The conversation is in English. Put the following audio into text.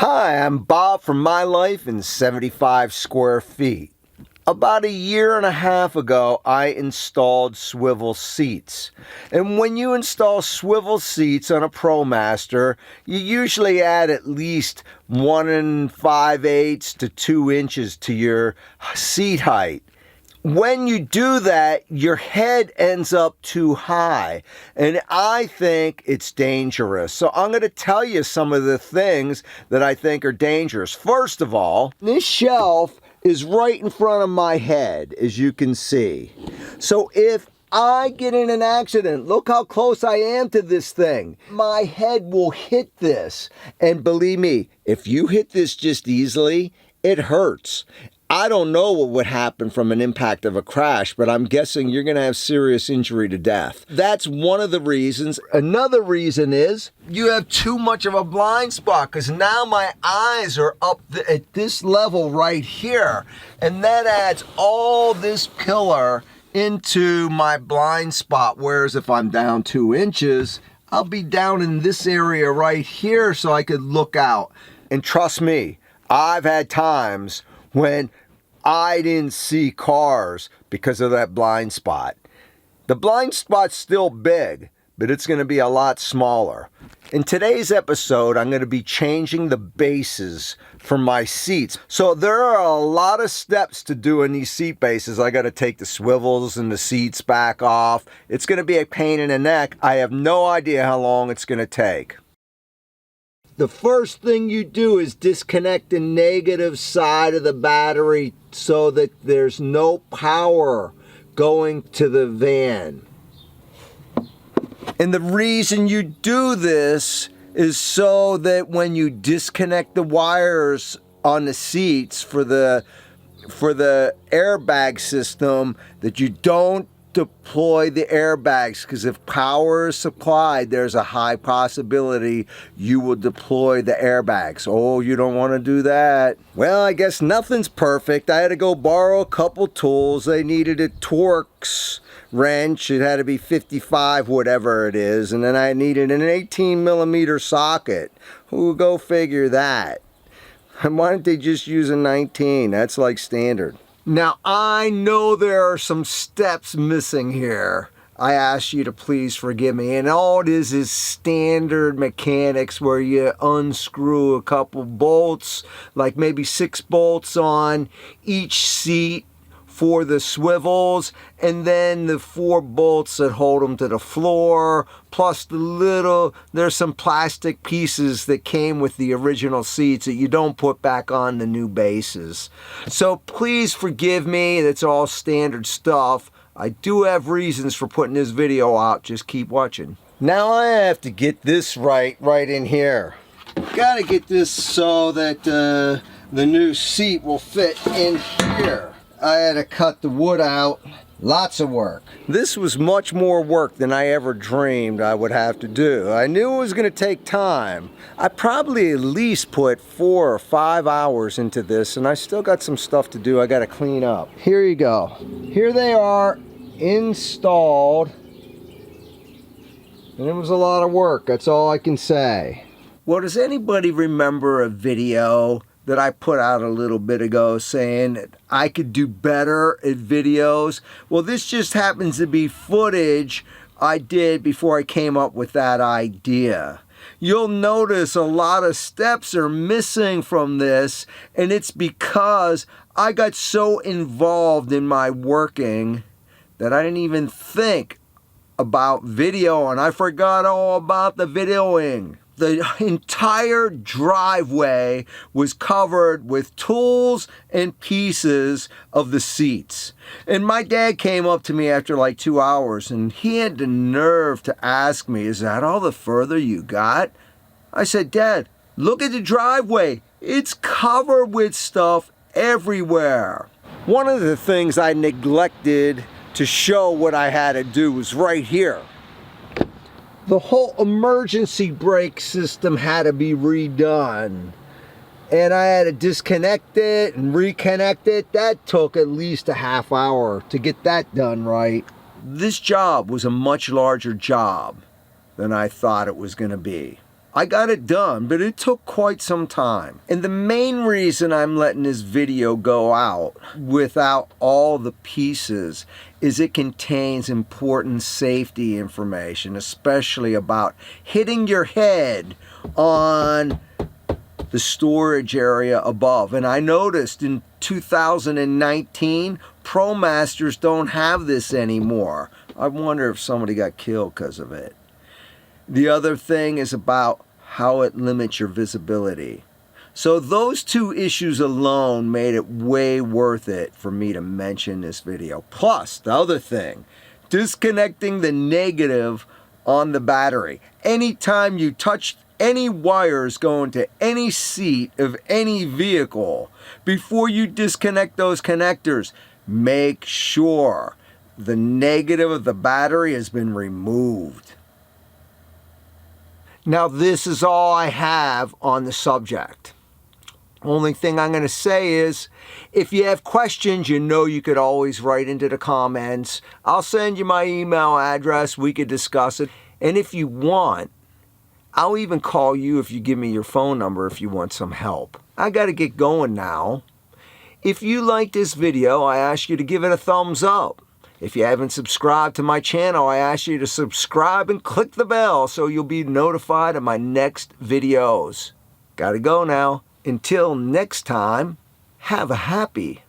Hi, I'm Bob from My Life in 75 Square Feet. About a year and a half ago, I installed swivel seats. And when you install swivel seats on a ProMaster, you usually add at least 1 5/8 to 2 inches to your seat height. When you do that, your head ends up too high, and I think it's dangerous. So I'm going to tell you some of the things that I think are dangerous. First of all, this shelf is right in front of my head, as you can see. So if I get in an accident, look how close I am to this thing. My head will hit this. And believe me, if you hit this just easily, it hurts. I don't know what would happen from an impact of a crash, but I'm guessing you're going to have serious injury to death. That's one of the reasons. Another reason is you have too much of a blind spot, because now my eyes are up at this level right here, and that adds all this pillar into my blind spot, whereas if I'm down 2 inches, I'll be down in this area right here so I could look out. And trust me, I've had times when I didn't see cars because of that blind spot. The blind spot's still big, but it's going to be a lot smaller. In today's episode, I'm going to be changing the bases for my seats. So there are a lot of steps to doing these seat bases. I got to take the swivels and the seats back off. It's going to be a pain in the neck. I have no idea how long it's going to take. The first thing you do is disconnect the negative side of the battery so that there's no power going to the van. And the reason you do this is so that when you disconnect the wires on the seats for the airbag system, that you don't deploy the airbags, because if power is supplied, there's a high possibility you will deploy the airbags. Oh, you don't want to do that. Well, I guess nothing's perfect. I had to go borrow a couple tools. They needed a Torx wrench. It had to be 55, whatever it is. And then I needed an 18mm socket. Who go figure that? Why don't they just use a 19? That's like standard. Now, I know there are some steps missing here. I ask you to please forgive me. And all it is standard mechanics where you unscrew a couple bolts, like maybe 6 bolts on each seat for the swivels, and then the 4 bolts that hold them to the floor, plus there's some plastic pieces that came with the original seats that you don't put back on the new bases. So please forgive me, that's all standard stuff. I do have reasons for putting this video out, just keep watching. Now I have to get this right in here. Gotta get this so that the new seat will fit in here. I had to cut the wood out. Lots of work. This was much more work than I ever dreamed I would have to do. I knew it was going to take time. I probably at least put 4 or 5 hours into this, and I still got some stuff to do I got to clean up. Here you go. Here they are, installed. And it was a lot of work, that's all I can say. Well, does anybody remember a video that I put out a little bit ago saying that I could do better at videos? Well, this just happens to be footage I did before I came up with that idea. You'll notice a lot of steps are missing from this, and it's because I got so involved in my working that I didn't even think about video, and I forgot all about the videoing. The entire driveway was covered with tools and pieces of the seats. And my dad came up to me after like 2 hours, and he had the nerve to ask me, "Is that all the further you got?" I said, "Dad, look at the driveway. It's covered with stuff everywhere." One of the things I neglected to show what I had to do was right here. The whole emergency brake system had to be redone. And I had to disconnect it and reconnect it. That took at least a half hour to get that done right. This job was a much larger job than I thought it was going to be. I got it done, but it took quite some time. And the main reason I'm letting this video go out without all the pieces is it contains important safety information, especially about hitting your head on the storage area above. And I noticed in 2019, ProMasters don't have this anymore. I wonder if somebody got killed because of it. The other thing is about how it limits your visibility. So those two issues alone made it way worth it for me to mention this video. Plus, the other thing, disconnecting the negative on the battery. Anytime you touch any wires going to any seat of any vehicle, before you disconnect those connectors, make sure the negative of the battery has been removed. Now, this is all I have on the subject. Only thing I'm going to say is, if you have questions, you know you could always write into the comments. I'll send you my email address. We could discuss it. And if you want, I'll even call you if you give me your phone number if you want some help. I got to get going now. If you like this video, I ask you to give it a thumbs up. If you haven't subscribed to my channel, I ask you to subscribe and click the bell so you'll be notified of my next videos. Gotta go now. Until next time, have a happy